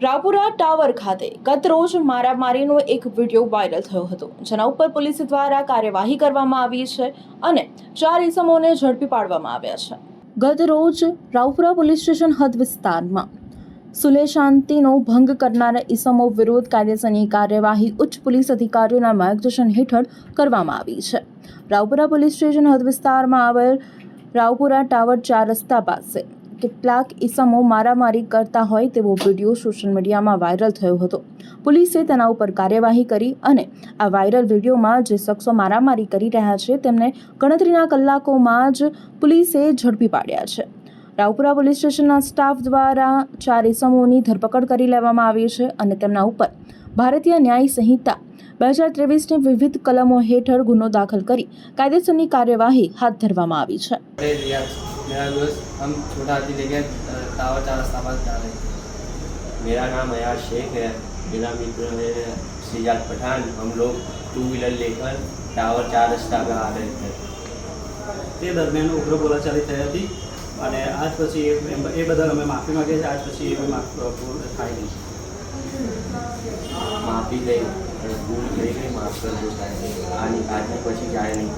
Raopura tower ખાતે ગત રોજ મારામારીનો એક વિડીયો વાયરલ થયો હતો, જેના ઉપર પોલીસ દ્વારા કાર્યવાહી કરવામાં આવી છે અને 4 ઇસમોને ઝડપી પાડવામાં આવ્યા છે. ગત રોજ રાવપુરા પોલીસ સ્ટેશન હદ વિસ્તારમાં સુલે શાંતિનો ભંગ કરનારા ઇસમો વિરુદ્ધ કાયદેસરની કાર્યવાહી ઉચ્ચ પોલીસ અધિકારીઓના માર્ગદર્શન હેઠળ કરવામાં આવી છે. રાવપુરા પોલીસ સ્ટેશન હદ વિસ્તારમાં આવેલ રાવપુરા ટાવર 4 રસ્તા પાસે કેટલાક ઇસમો મારામારી કરતા હોય તેવો વિડીયો સોશિયલ મીડિયામાં વાયરલ થયો હતો. પોલીસે તેના ઉપર કાર્યવાહી કરી અને આ વાયરલ વિડીયોમાં જે શખ્સો મારામારી કરી રહ્યા છે તેમને ગણતરીના કલાકોમાં જ પોલીસે ઝડપી પાડ્યા છે. રાવપુરા પોલીસ સ્ટેશનના સ્ટાફ દ્વારા 4 ઇસમોની ધરપકડ કરી લેવામાં આવી છે અને તેમના ઉપર ભારતીય ન્યાય સંહિતા 2023ની વિવિધ કલમો હેઠળ ગુનો દાખલ કરી કાયદેસરની કાર્યવાહી હાથ ધરવામાં આવી છે. मेरा दोस्त हम छोटा हाथी लेके टावर 4 रास्ता पास जा रहे थे. मेरा नाम अयाज शेख है. मेरा मित्र है सिजाद पठान. हम लोग 2 व्हीलर लेकर टावर 4 रास्ता पर आ रहे थे. તે દરમિયાન ઉગ્ર બોલાચાલી થઈ હતી અને આજ પછી એ બદલ અમે માફી માંગીએ છીએ. આજ પછી એ ભૂલ થાય નહીં. माफ़ी ले भूल गई नहीं, माफ़ कर दो साहब. आज પછી જાય નહીં.